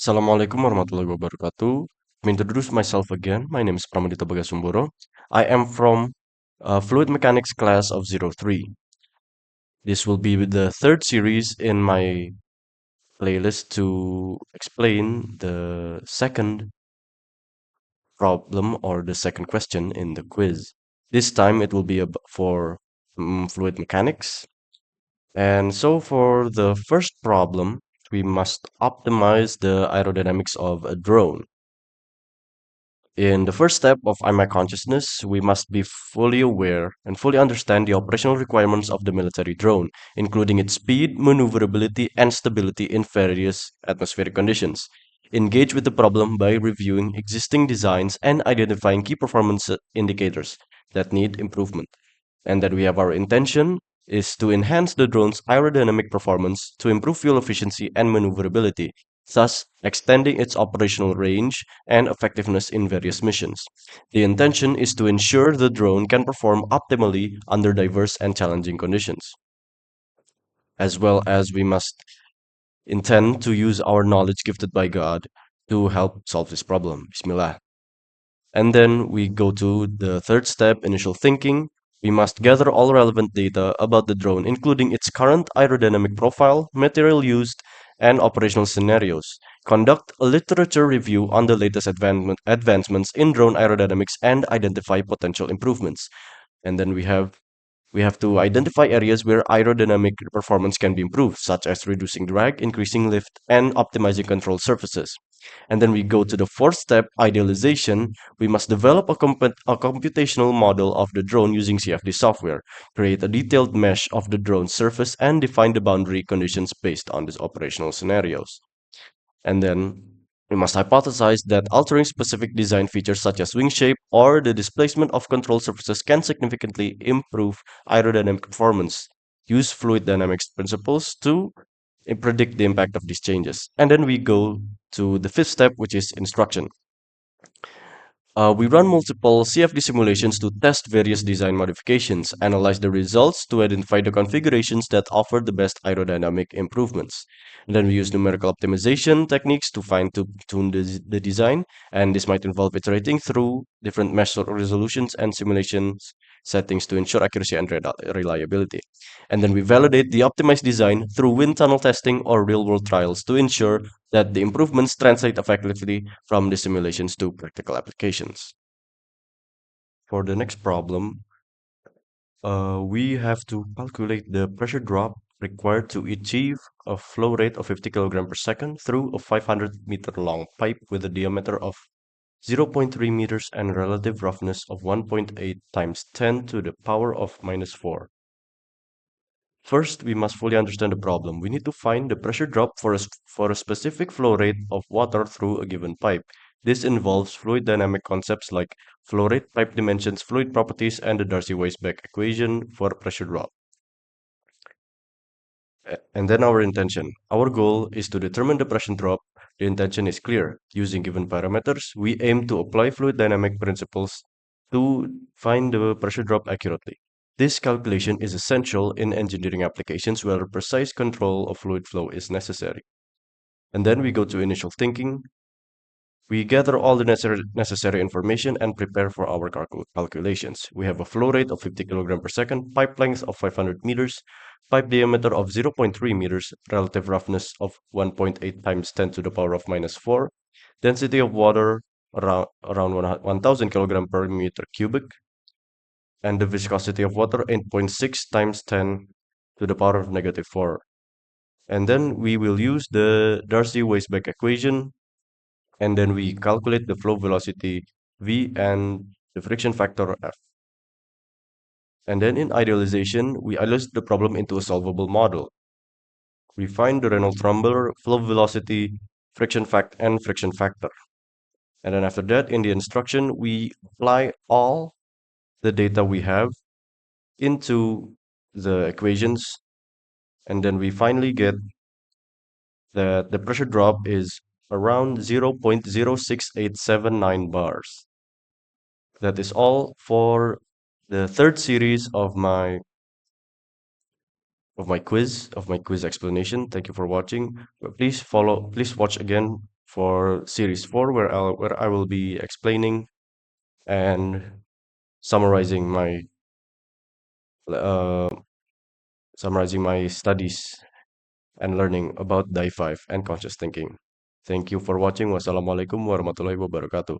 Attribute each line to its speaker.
Speaker 1: Assalamualaikum warahmatullahi wabarakatuh. Let me introduce myself again. My name is Pramudito Bagas Umboro. I am from Fluid Mechanics class of 03. This will be the third series in my playlist to explain the second problem or the second question in the quiz. This time it will be for fluid mechanics. And so for the first problem, we must optimize the aerodynamics of a drone. In the first step of IMAC consciousness, we must be fully aware and fully understand the operational requirements of the military drone, including its speed, maneuverability, and stability in various atmospheric conditions. Engage with the problem by reviewing existing designs and identifying key performance indicators that need improvement. And that we have our intention is to enhance the drone's aerodynamic performance to improve fuel efficiency and maneuverability, thus extending its operational range and effectiveness in various missions. The intention is to ensure the drone can perform optimally under diverse and challenging conditions, as well as we must intend to use our knowledge gifted by God to help solve this problem. Bismillah. And then we go to the third step, initial thinking. We must gather all relevant data about the drone, including its current aerodynamic profile, material used, and operational scenarios. Conduct a literature review on the latest advancements in drone aerodynamics and identify potential improvements. And then we have to identify areas where aerodynamic performance can be improved, such as reducing drag, increasing lift, and optimizing control surfaces. And then we go to the fourth step, idealization. We must develop a computational model of the drone using CFD software, create a detailed mesh of the drone's surface, and define the boundary conditions based on these operational scenarios. And then we must hypothesize that altering specific design features such as wing shape or the displacement of control surfaces can significantly improve aerodynamic performance. Use fluid dynamics principles to predict the impact of these changes. And then we go to the fifth step, which is instruction. We run multiple CFD simulations to test various design modifications, analyze the results to identify the configurations that offer the best aerodynamic improvements. And then we use numerical optimization techniques to fine-tune the design, and this might involve iterating through different mesh resolutions and simulations settings to ensure accuracy and reliability. And then we validate the optimized design through wind tunnel testing or real-world trials to ensure that the improvements translate effectively from the simulations to practical applications. For the next problem, we have to calculate the pressure drop required to achieve a flow rate of 50 kg per second through a 500-meter long pipe with a diameter of 0.3 meters and relative roughness of 1.8 times 10 to the power of minus 4. First, we must fully understand the problem. We need to find the pressure drop for a specific flow rate of water through a given pipe. This involves fluid dynamic concepts like flow rate, pipe dimensions, fluid properties, and the Darcy-Weisbach equation for pressure drop. And then our intention. Our goal is to determine the pressure drop. The intention is clear. Using given parameters, we aim to apply fluid dynamic principles to find the pressure drop accurately. This calculation is essential in engineering applications where precise control of fluid flow is necessary. And then we go to initial thinking. We gather all the necessary information and prepare for our calculations. We have a flow rate of 50 kg per second, pipe length of 500 meters, pipe diameter of 0.3 meters, relative roughness of 1.8 times 10 to the power of minus 4, density of water around 1000 kg per meter cubic, and the viscosity of water 8.6 times 10 to the power of negative 4. And then we will use the Darcy-Weisbach equation, and then we calculate the flow velocity V and the friction factor F. And then in idealization, we idealize the problem into a solvable model. We find the Reynolds number, flow velocity, and friction factor. And then after that, in the instruction, we apply all the data we have into the equations, and then we finally get that the pressure drop is around 0.06879 bars. That is all for the third series of my quiz explanation. Thank you for watching. Please watch again for series 4 where I will be explaining and summarizing my uh, studies and learning about Die 5 and conscious thinking. Thank you for watching. Wassalamualaikum warahmatullahi wabarakatuh.